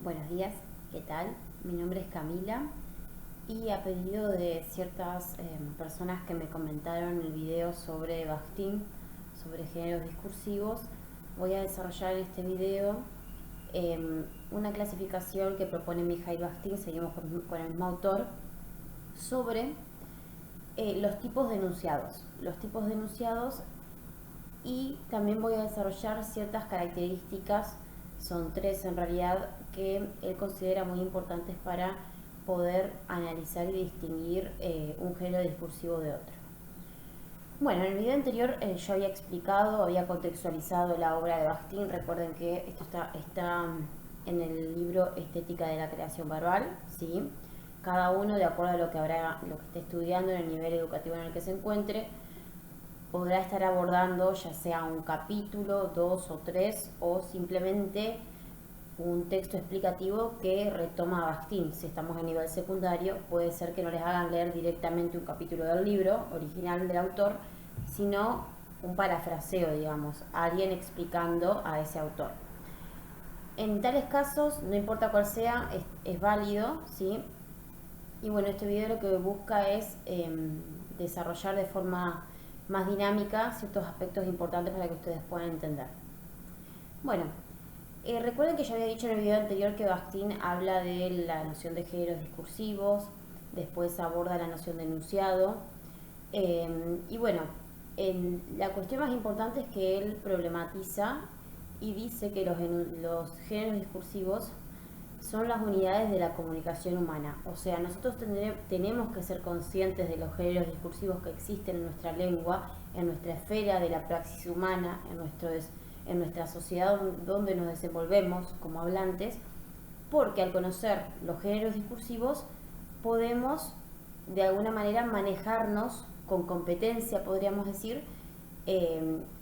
Buenos días, ¿qué tal? Mi nombre es Camila y a pedido de ciertas personas que me comentaron el video sobre Bakhtin, sobre géneros discursivos, voy a desarrollar en este video una clasificación que propone Mikhail Bakhtin, seguimos con el mismo autor, sobre los tipos de enunciados. Los tipos de enunciados, y también voy a desarrollar ciertas características, son tres en realidad, que él considera muy importantes para poder analizar y distinguir un género discursivo de otro. Bueno, en el video anterior yo había explicado, había contextualizado la obra de Bakhtin. Recuerden que esto está en el libro Estética de la Creación Verbal, ¿sí? Cada uno, de acuerdo a lo que esté estudiando, en el nivel educativo en el que se encuentre, podrá estar abordando ya sea un capítulo, dos o tres, o simplemente un texto explicativo que retoma a Bakhtin. Si estamos a nivel secundario, puede ser que no les hagan leer directamente un capítulo del libro original del autor, sino un parafraseo, digamos, alguien explicando a ese autor. En tales casos, no importa cuál sea, es válido, ¿sí? Y bueno, este video lo que busca es desarrollar de forma más dinámica ciertos aspectos importantes para que ustedes puedan entender. Bueno, recuerden que yo había dicho en el video anterior que Bakhtin habla de la noción de géneros discursivos, después aborda la noción de enunciado, y bueno, la cuestión más importante es que él problematiza y dice que los géneros discursivos son las unidades de la comunicación humana. O sea, nosotros tenemos que ser conscientes de los géneros discursivos que existen en nuestra lengua, en nuestra esfera de la praxis humana, en nuestra sociedad donde nos desenvolvemos como hablantes, porque al conocer los géneros discursivos podemos de alguna manera manejarnos con competencia, podríamos decir,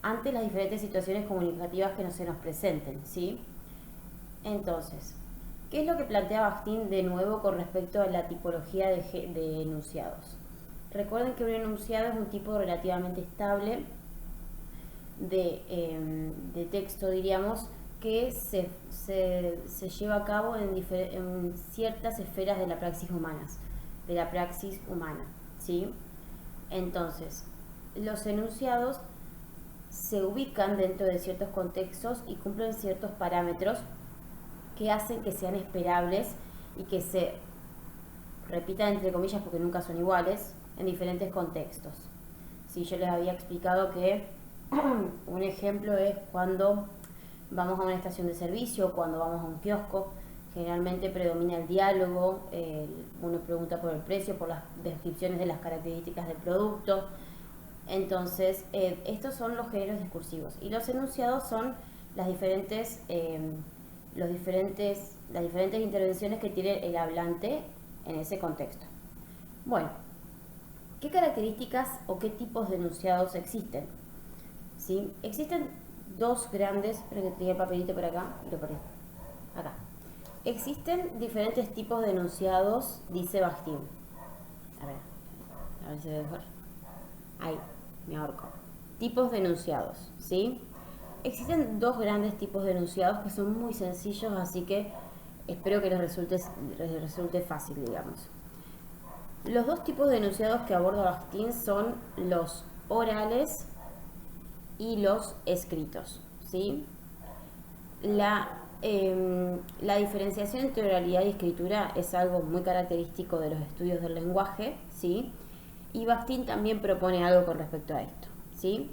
ante las diferentes situaciones comunicativas que se nos presenten, ¿sí? Entonces, ¿qué es lo que plantea Bakhtin de nuevo con respecto a la tipología de enunciados? Recuerden que un enunciado es un tipo relativamente estable de texto, diríamos, que se lleva a cabo en ciertas esferas de la praxis humana, ¿sí? Entonces, los enunciados se ubican dentro de ciertos contextos y cumplen ciertos parámetros que hacen que sean esperables y que se repitan entre comillas porque nunca son iguales en diferentes contextos. Sí, yo les había explicado que un ejemplo es cuando vamos a una estación de servicio o cuando vamos a un kiosco. Generalmente predomina el diálogo, uno pregunta por el precio, por las descripciones de las características del producto. Entonces, estos son los géneros discursivos. Y los enunciados son las diferentes intervenciones que tiene el hablante en ese contexto. Bueno, ¿qué características o qué tipos de enunciados existen? ¿Sí? Existen dos grandes, espero que tenga el papelito por acá, y lo perdí. Acá. Existen diferentes tipos de enunciados, dice Bakhtin. A ver si ve mejor. Ahí, me ahorco. Tipos de enunciados, ¿sí? Existen dos grandes tipos de enunciados que son muy sencillos, así que espero que les resulte fácil, digamos. Los dos tipos de enunciados que aborda Bakhtin son los orales y los escritos, ¿sí? La diferenciación entre oralidad y escritura es algo muy característico de los estudios del lenguaje, ¿sí? Y Bakhtin también propone algo con respecto a esto, ¿sí?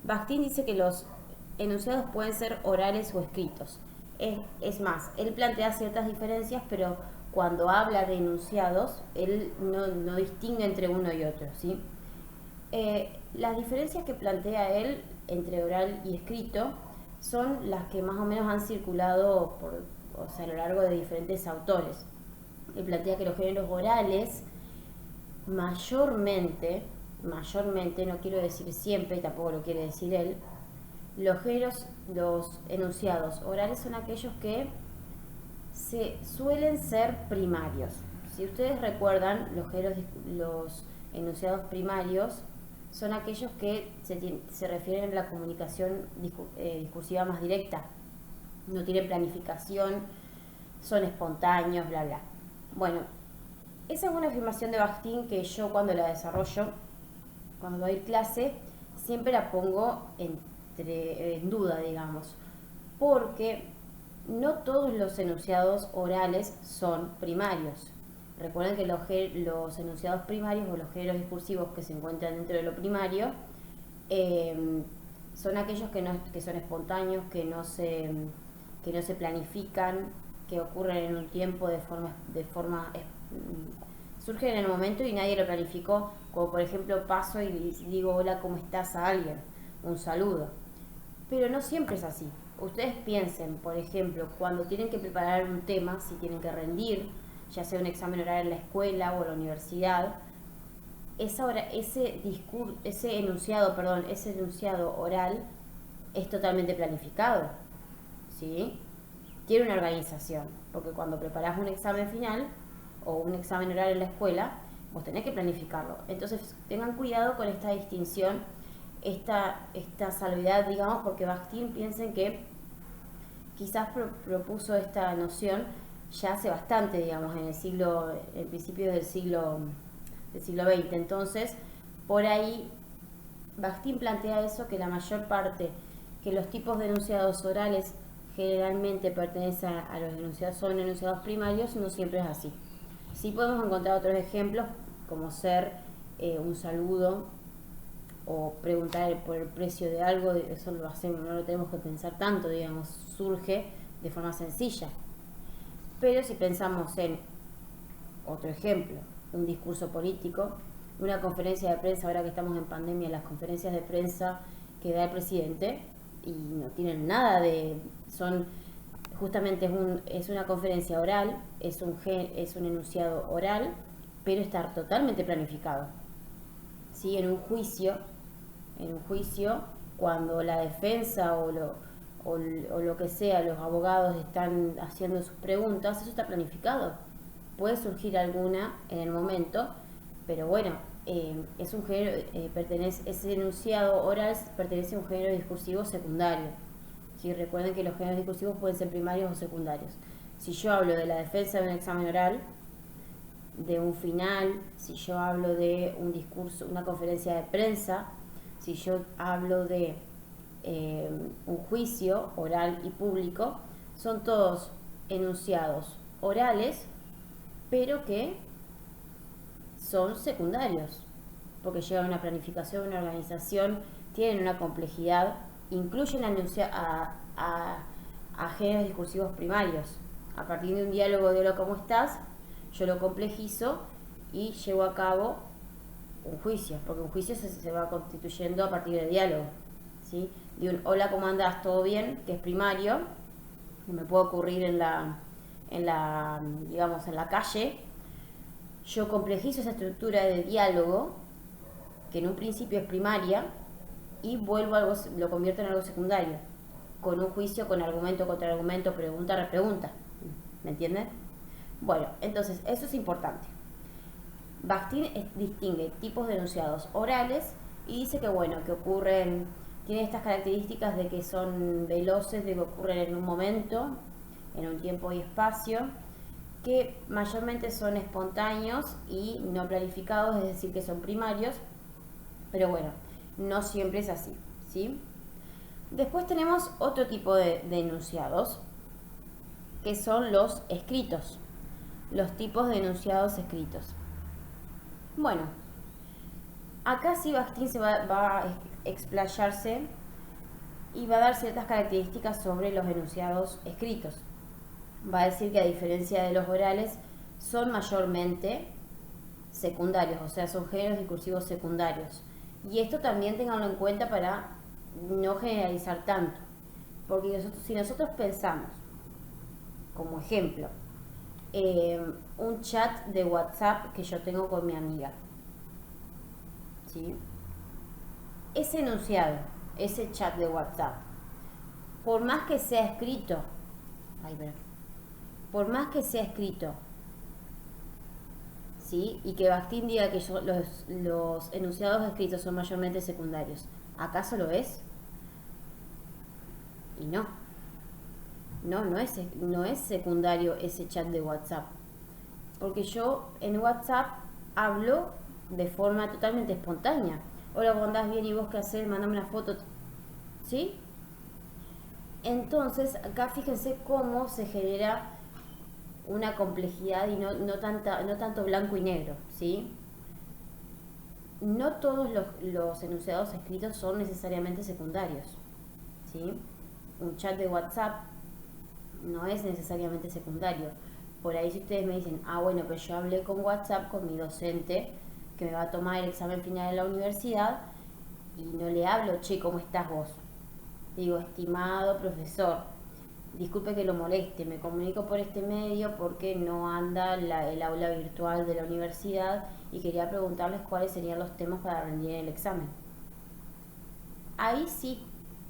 Bakhtin dice que los enunciados pueden ser orales o escritos. Es más, él plantea ciertas diferencias, pero cuando habla de enunciados, él no distingue entre uno y otro, ¿sí? Las diferencias que plantea él entre oral y escrito son las que más o menos han circulado a lo largo de diferentes autores. Él plantea que los géneros orales mayormente, no quiero decir siempre, y tampoco lo quiere decir él, los enunciados orales son aquellos que suelen ser primarios. Si ustedes recuerdan, los enunciados primarios son aquellos que se refieren a la comunicación discursiva más directa. No tienen planificación, son espontáneos, bla, bla. Bueno, esa es una afirmación de Bakhtin que yo cuando la desarrollo, cuando doy clase, siempre la pongo en duda, digamos, porque no todos los enunciados orales son primarios. Recuerden que los enunciados primarios o los géneros discursivos que se encuentran dentro de lo primario son aquellos que son espontáneos, que no se planifican, que ocurren en un tiempo surgen en el momento y nadie lo planificó, como por ejemplo paso y digo hola, ¿cómo estás? A alguien, un saludo. Pero no siempre es así. Ustedes piensen, por ejemplo, cuando tienen que preparar un tema, si tienen que rendir, ya sea un examen oral en la escuela o en la universidad, ese enunciado oral es totalmente planificado, ¿sí? Tiene una organización, porque cuando preparás un examen final o un examen oral en la escuela, vos tenés que planificarlo. Entonces tengan cuidado con esta distinción, esta salvedad, digamos, porque Bakhtin piensen que quizás propuso esta noción ya hace bastante, digamos, en principios del siglo XX. Entonces, por ahí, Bakhtin plantea eso, que la mayor parte, que los tipos de enunciados orales generalmente pertenecen a los enunciados, son enunciados primarios, no siempre es así. Sí podemos encontrar otros ejemplos, como ser un saludo o preguntar por el precio de algo, eso lo hacemos, no lo tenemos que pensar tanto, digamos, surge de forma sencilla. Pero si pensamos en otro ejemplo, un discurso político, una conferencia de prensa, ahora que estamos en pandemia, las conferencias de prensa que da el presidente, y no tienen nada son justamente es una conferencia oral, es un enunciado oral, pero está totalmente planificado. ¿Sí? En un juicio, cuando la defensa o lo que sea, los abogados están haciendo sus preguntas, eso está planificado. Puede surgir alguna en el momento, pero bueno, es un género, ese enunciado oral pertenece a un género discursivo secundario. ¿Sí? Recuerden que los géneros discursivos pueden ser primarios o secundarios. Si yo hablo de la defensa de un examen oral, de un final, si yo hablo de un discurso, una conferencia de prensa, si yo hablo de un juicio oral y público, son todos enunciados orales, pero que son secundarios, porque llevan una planificación, una organización, tienen una complejidad, incluyen a géneros discursivos primarios. A partir de un diálogo de hola, ¿cómo estás?, yo lo complejizo y llevo a cabo un juicio, porque un juicio se va constituyendo a partir del diálogo, ¿sí? De un hola, ¿cómo andás? ¿Todo bien?, que es primario, que me puede ocurrir digamos, en la calle. Yo complejizo esa estructura de diálogo, que en un principio es primaria, y lo convierto en algo secundario, con un juicio, con argumento, contraargumento, pregunta, repregunta. ¿Me entienden? Bueno, entonces, eso es importante. Bakhtin distingue tipos de enunciados orales y dice que, bueno, tienen estas características de que son veloces, de que ocurren en un momento, en un tiempo y espacio, que mayormente son espontáneos y no planificados, es decir, que son primarios, pero bueno, no siempre es así, ¿sí? Después tenemos otro tipo de enunciados, que son los escritos, los tipos de enunciados escritos. Bueno, acá sí Bakhtin va a explayarse y va a dar ciertas características sobre los enunciados escritos. Va a decir que, a diferencia de los orales, son mayormente secundarios, o sea, son géneros discursivos secundarios. Y esto también tenganlo en cuenta para no generalizar tanto, porque si nosotros pensamos, como ejemplo, un chat de WhatsApp que yo tengo con mi amiga, ¿sí? Ese enunciado, ese chat de WhatsApp, por más que sea escrito, ¿sí? Y que Bakhtin diga que los enunciados escritos son mayormente secundarios, ¿acaso lo es? Y no. No es secundario ese chat de WhatsApp. Porque yo en WhatsApp hablo de forma totalmente espontánea. Hola, ¿cómo andás? Bien, ¿y vos qué haces? Mándame una foto. ¿Sí? Entonces, acá fíjense cómo se genera una complejidad y no tanto blanco y negro, ¿sí? No todos los enunciados escritos son necesariamente secundarios, ¿sí? Un chat de WhatsApp no es necesariamente secundario. Por ahí si ustedes me dicen, bueno, pero yo hablé con WhatsApp con mi docente que me va a tomar el examen final de la universidad y no le hablo, che, ¿cómo estás vos? Digo, estimado profesor, disculpe que lo moleste, me comunico por este medio porque no anda el aula virtual de la universidad y quería preguntarles cuáles serían los temas para rendir el examen. Ahí sí,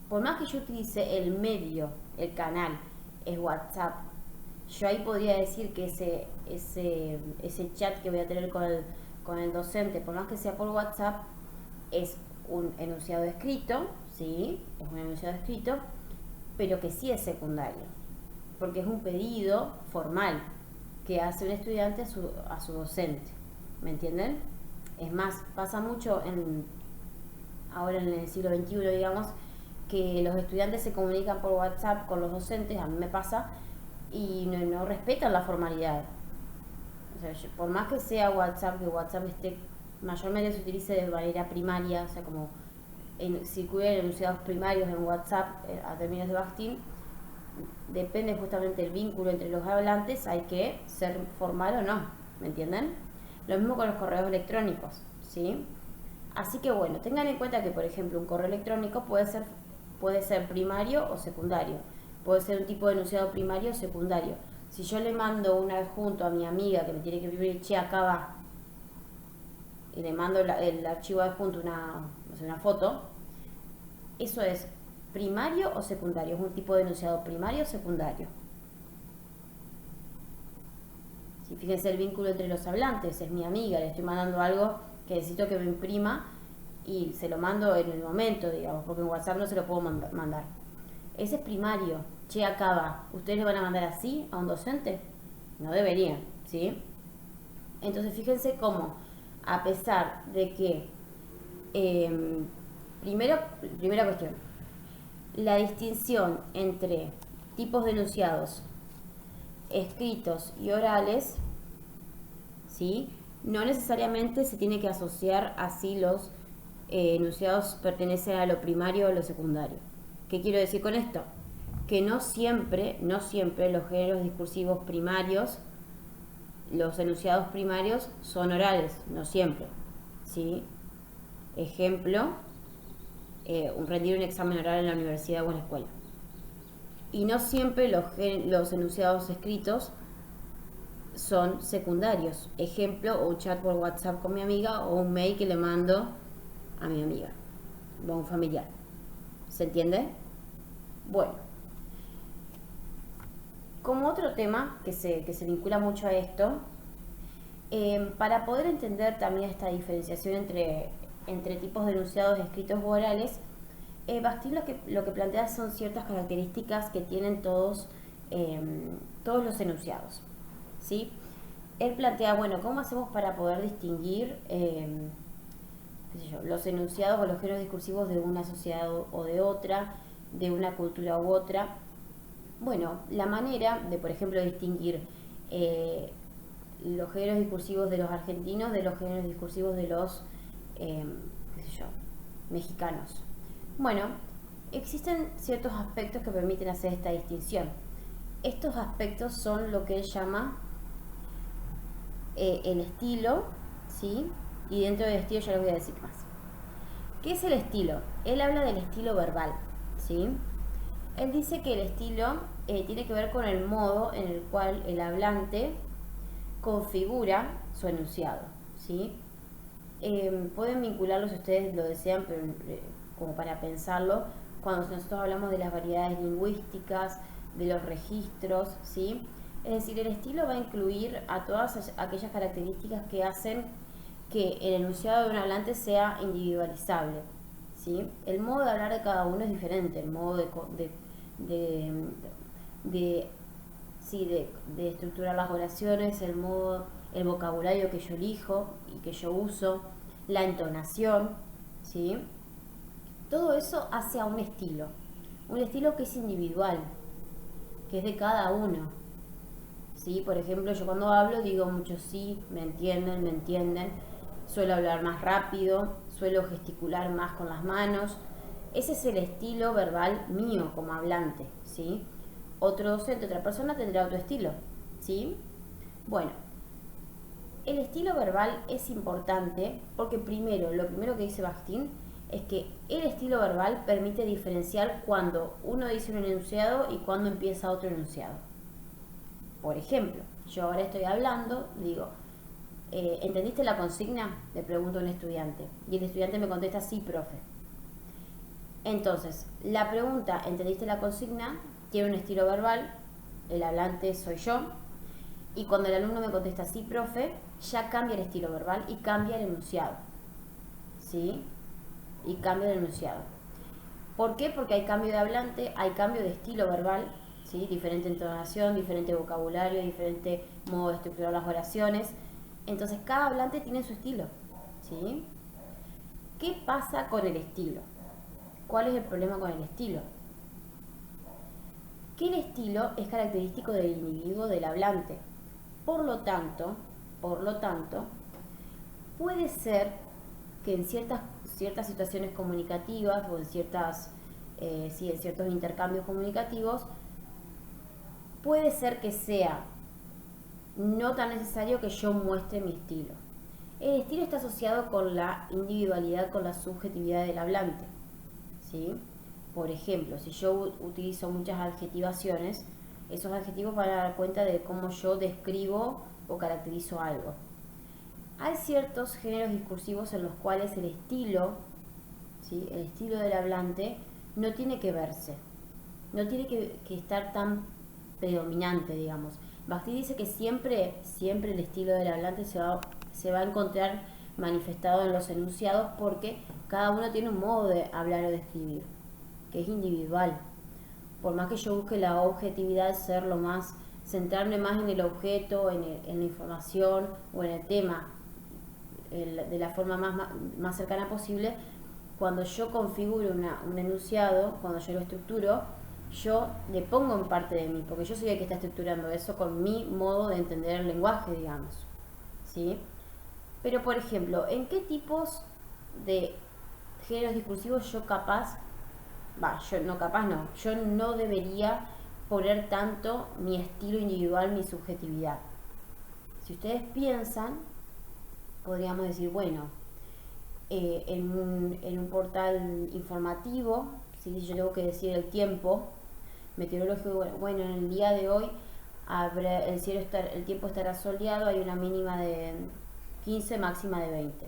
por más que yo utilice el medio, el canal, es WhatsApp, yo ahí podría decir que ese chat que voy a tener con el docente, por más que sea por WhatsApp, es un enunciado escrito, ¿sí? Es un enunciado escrito, pero que sí es secundario, porque es un pedido formal que hace un estudiante a su docente, ¿me entienden? Es más, pasa mucho ahora en el siglo XXI, digamos, que los estudiantes se comunican por WhatsApp con los docentes, a mí me pasa, y no respetan la formalidad. O sea, por más que sea WhatsApp, que WhatsApp mayormente se utilice de manera primaria, o sea, como circulen enunciados primarios en WhatsApp a términos de Bastin, depende justamente del vínculo entre los hablantes, hay que ser formal o no, ¿me entienden? Lo mismo con los correos electrónicos, ¿sí? Así que bueno, tengan en cuenta que por ejemplo un correo electrónico puede ser primario o secundario, puede ser un tipo de enunciado primario o secundario. Si yo le mando un adjunto a mi amiga que me tiene que vivir, che, acá va, y le mando el archivo adjunto una foto, eso es primario o secundario, es un tipo de enunciado primario o secundario. Si fíjense el vínculo entre los hablantes, es mi amiga, le estoy mandando algo que necesito que me imprima y se lo mando en el momento, digamos, porque en WhatsApp no se lo puedo mandar. Ese es primario. Che, acá va. ¿Ustedes le van a mandar así a un docente? No deberían, ¿sí? Entonces fíjense cómo, a pesar de que, primera cuestión, la distinción entre tipos de enunciados escritos y orales, ¿sí? No necesariamente se tiene que asociar así los enunciados pertenecen a lo primario o a lo secundario. ¿Qué quiero decir con esto? Que no siempre los géneros discursivos primarios, los enunciados primarios son orales, no siempre, ¿sí? Ejemplo, rendir un examen oral en la universidad o en la escuela. Y no siempre los enunciados escritos son secundarios. Ejemplo, un chat por WhatsApp con mi amiga o un mail que le mando a mi amiga o a un familiar. ¿Se entiende? Bueno, como otro tema que se vincula mucho a esto, para poder entender también esta diferenciación entre tipos de enunciados escritos o orales, Bastin lo que plantea son ciertas características que tienen todos los enunciados, ¿sí? Él plantea, bueno, ¿cómo hacemos para poder distinguir los enunciados o los géneros discursivos de una sociedad o de otra, de una cultura u otra? Bueno, la manera de, por ejemplo, distinguir los géneros discursivos de los argentinos de los géneros discursivos de los mexicanos. Bueno, existen ciertos aspectos que permiten hacer esta distinción. Estos aspectos son lo que él llama el estilo, ¿sí? Y dentro del estilo ya les voy a decir más. ¿Qué es el estilo? Él habla del estilo verbal, ¿sí? Él dice que el estilo tiene que ver con el modo en el cual el hablante configura su enunciado, ¿sí? Pueden vincularlo si ustedes lo desean, pero como para pensarlo, cuando nosotros hablamos de las variedades lingüísticas, de los registros, ¿sí? Es decir, el estilo va a incluir a todas aquellas características que hacen que el enunciado de un hablante sea individualizable, ¿sí? El modo de hablar de cada uno es diferente, el modo de, sí, de estructurar las oraciones, el modo, el vocabulario que yo elijo y que yo uso, la entonación, ¿sí? Todo eso hace a un estilo que es individual, que es de cada uno, ¿sí? Por ejemplo, yo cuando hablo digo mucho sí, me entienden, suelo hablar más rápido, suelo gesticular más con las manos. Ese es el estilo verbal mío como hablante, ¿sí? Otro docente, otra persona tendrá otro estilo, ¿sí? Bueno, el estilo verbal es importante porque primero, lo primero que dice Bakhtin es que el estilo verbal permite diferenciar cuando uno dice un enunciado y cuando empieza otro enunciado. Por ejemplo, yo ahora estoy hablando, digo, ¿entendiste la consigna? Le pregunto a un estudiante. Y el estudiante me contesta, sí, profe. Entonces, la pregunta, ¿entendiste la consigna? Tiene un estilo verbal, el hablante soy yo. Y cuando el alumno me contesta, sí, profe, ya cambia el estilo verbal y cambia el enunciado. ¿Sí? Y cambia el enunciado. ¿Por qué? Porque hay cambio de hablante, hay cambio de estilo verbal, ¿sí? Diferente entonación, diferente vocabulario, diferente modo de estructurar las oraciones. Entonces cada hablante tiene su estilo, ¿sí? ¿Qué pasa con el estilo? ¿Cuál es el problema con el estilo? Que el estilo es característico del individuo del hablante. Por lo tanto, puede ser que en ciertas situaciones comunicativas o en en ciertos intercambios comunicativos, puede ser que sea no tan necesario que yo muestre mi estilo. El estilo está asociado con la individualidad, con la subjetividad del hablante, ¿sí? Por ejemplo, si yo utilizo muchas adjetivaciones, esos adjetivos van a dar cuenta de cómo yo describo o caracterizo algo. Hay ciertos géneros discursivos en los cuales el estilo, ¿sí? El estilo del hablante no tiene que verse, no tiene que estar tan predominante, digamos. Bakhtin dice que siempre el estilo del hablante se va a encontrar manifestado en los enunciados porque cada uno tiene un modo de hablar o de escribir, que es individual. Por más que yo busque la objetividad, centrarme más en el objeto, en la información o en el tema, de la forma más cercana posible, cuando yo configuro un enunciado, cuando yo lo estructuro, yo le pongo en parte de mí, porque yo soy el que está estructurando eso con mi modo de entender el lenguaje, digamos, ¿sí? Pero, por ejemplo, ¿en qué tipos de géneros discursivos yo no debería poner tanto mi estilo individual, mi subjetividad? Si ustedes piensan, podríamos decir, bueno, en un portal informativo, si yo tengo que decir el tiempo meteorológico, bueno, en el día de hoy el tiempo estará soleado, hay una mínima de 15, máxima de 20.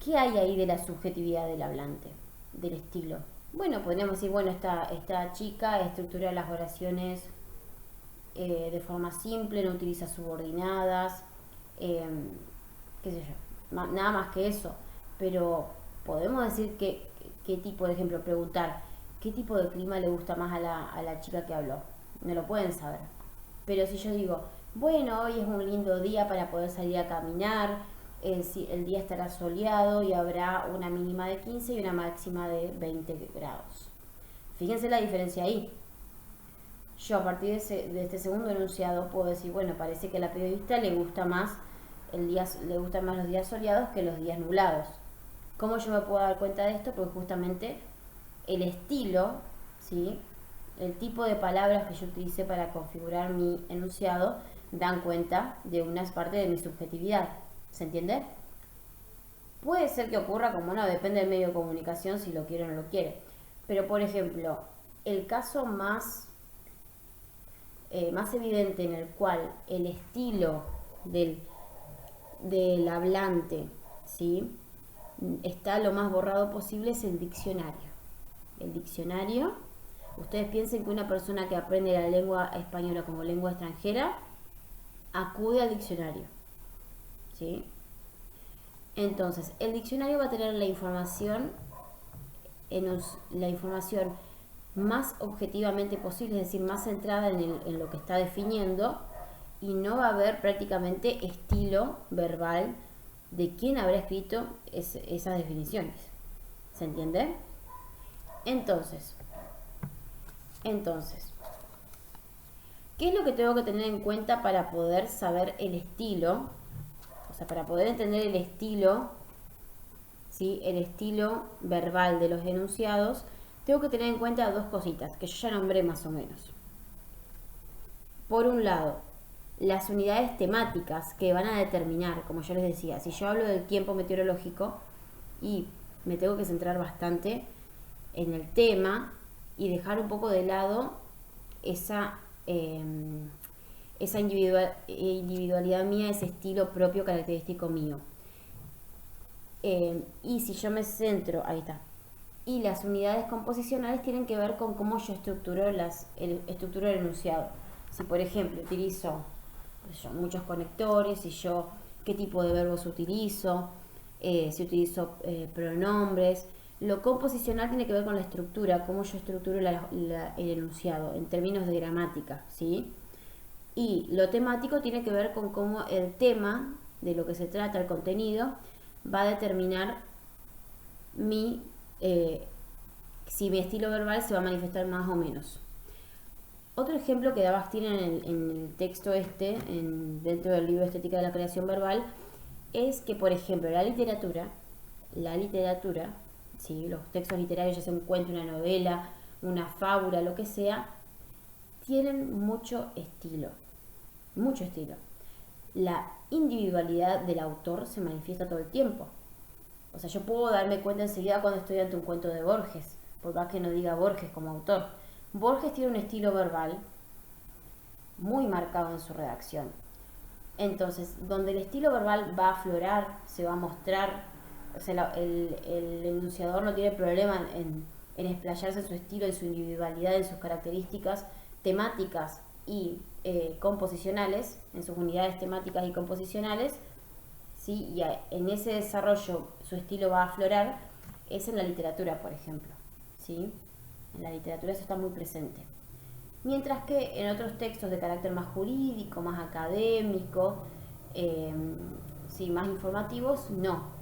¿Qué hay ahí de la subjetividad del hablante, del estilo? Bueno, podríamos decir, bueno, esta chica estructura las oraciones de forma simple, no utiliza subordinadas, qué sé yo, nada más que eso. Pero podemos decir qué tipo, de ejemplo, preguntar qué tipo de clima le gusta más a la chica que habló. No lo pueden saber. Pero si yo digo, bueno, hoy es un lindo día para poder salir a caminar, el día estará soleado y habrá una mínima de 15 y una máxima de 20 grados. Fíjense la diferencia ahí. Yo a partir de este segundo enunciado puedo decir, bueno, parece que a la periodista le gustan más los días soleados que los días nublados. ¿Cómo yo me puedo dar cuenta de esto? Porque justamente el estilo, ¿sí? El tipo de palabras que yo utilicé para configurar mi enunciado dan cuenta de una parte de mi subjetividad. ¿Se entiende? Puede ser que ocurra, como no, depende del medio de comunicación si lo quiere o no lo quiere. Pero, por ejemplo, el caso más evidente en el cual el estilo del hablante, ¿sí?, está lo más borrado posible es el diccionario. El diccionario, ustedes piensen que una persona que aprende la lengua española como lengua extranjera acude al diccionario, ¿sí? Entonces, el diccionario va a tener la información más objetivamente posible, es decir, más centrada en lo que está definiendo, y no va a haber prácticamente estilo verbal de quién habrá escrito esas definiciones. ¿Se entiende? Entonces, ¿qué es lo que tengo que tener en cuenta para poder saber el estilo? O sea, para poder entender el estilo, ¿sí? El estilo verbal de los enunciados, tengo que tener en cuenta dos cositas que yo ya nombré más o menos. Por un lado, las unidades temáticas que van a determinar, como yo les decía, si yo hablo del tiempo meteorológico y me tengo que centrar bastante en el tema y dejar un poco de lado esa individualidad mía, ese estilo propio característico mío. Y si yo me centro, ahí está. Y las unidades composicionales tienen que ver con cómo yo estructuro el enunciado. Si por ejemplo utilizo muchos conectores, qué tipo de verbos utilizo, si utilizo pronombres. Lo composicional tiene que ver con la estructura, cómo yo estructuro el enunciado en términos de gramática, ¿sí? Y lo temático tiene que ver con cómo el tema de lo que se trata, el contenido, va a determinar si mi estilo verbal se va a manifestar más o menos. Otro ejemplo que da Bakhtin en el texto dentro del libro Estética de la Creación Verbal, es que, por ejemplo, la literatura, ¿sí? Los textos literarios, ya sea un cuento, una novela, una fábula, lo que sea, tienen mucho estilo. La individualidad del autor se manifiesta todo el tiempo. O sea, yo puedo darme cuenta enseguida cuando estoy ante un cuento de Borges, por más que no diga Borges como autor. Borges tiene un estilo verbal muy marcado en su redacción. Entonces, donde el estilo verbal va a aflorar, se va a mostrar, o sea, el enunciador no tiene problema en explayarse en su estilo, en su individualidad, en sus características temáticas y composicionales, en sus unidades temáticas y composicionales, ¿sí? Y en ese desarrollo su estilo va a aflorar, es en la literatura, por ejemplo, ¿sí? En la literatura eso está muy presente. Mientras que en otros textos de carácter más jurídico, más académico, sí, más informativos, no.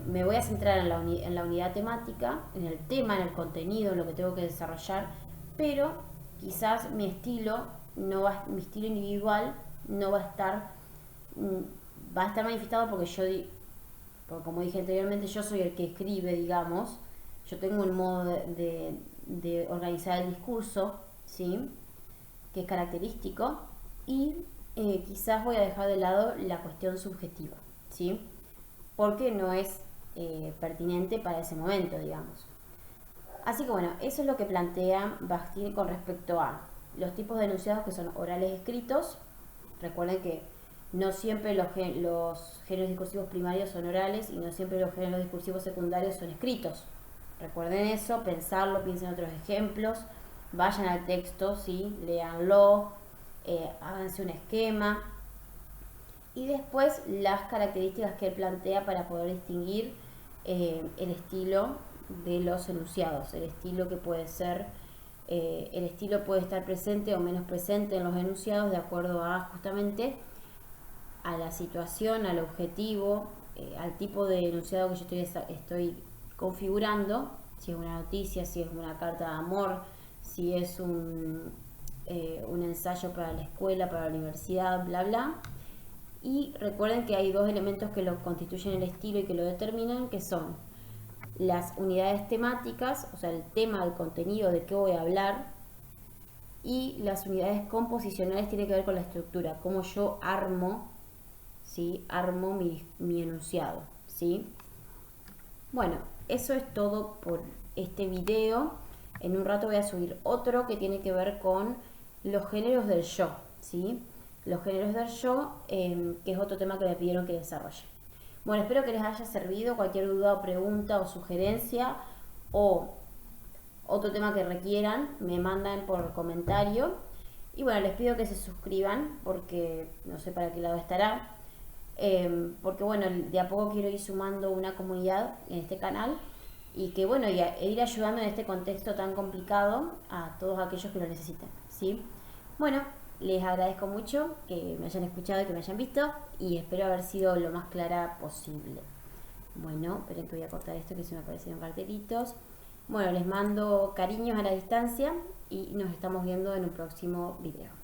Me voy a centrar en la unidad temática, en el tema, en el contenido, en lo que tengo que desarrollar, pero quizás mi estilo individual no va a estar, manifestado porque como dije anteriormente, yo soy el que escribe, digamos, yo tengo un modo de organizar el discurso, ¿sí? Que es característico, y quizás voy a dejar de lado la cuestión subjetiva, ¿sí? Porque no es pertinente para ese momento, digamos. Así que bueno, eso es lo que plantea Bakhtin con respecto a los tipos de enunciados que son orales escritos. Recuerden que no siempre los géneros discursivos primarios son orales y no siempre los géneros discursivos secundarios son escritos. Recuerden eso, pensarlo, piensen en otros ejemplos, vayan al texto, ¿sí? Léanlo, háganse un esquema, y después las características que él plantea para poder distinguir el estilo de los enunciados. El estilo que puede ser, el estilo puede estar presente o menos presente en los enunciados de acuerdo a justamente a la situación, al objetivo, al tipo de enunciado que yo estoy configurando, si es una noticia, si es una carta de amor, si es un ensayo para la escuela, para la universidad, bla bla. Y recuerden que hay dos elementos que lo constituyen el estilo y que lo determinan, que son las unidades temáticas, o sea, el tema, el contenido, de qué voy a hablar, y las unidades composicionales tienen que ver con la estructura, cómo yo armo, ¿sí? Armo mi enunciado, ¿sí? Bueno, eso es todo por este video. En un rato voy a subir otro que tiene que ver con los géneros del yo, ¿sí? Los géneros del yo, que es otro tema que me pidieron que desarrolle. Bueno, espero que les haya servido. Cualquier duda o pregunta o sugerencia o otro tema que requieran, me mandan por comentario. Y bueno, les pido que se suscriban porque no sé para qué lado estará. Porque bueno, de a poco quiero ir sumando una comunidad en este canal y que bueno, e ir ayudando en este contexto tan complicado a todos aquellos que lo necesiten, ¿sí? Bueno, les agradezco mucho que me hayan escuchado y que me hayan visto y espero haber sido lo más clara posible. Bueno, esperen que voy a cortar esto que se me aparecieron cartelitos. Bueno, les mando cariños a la distancia y nos estamos viendo en un próximo video.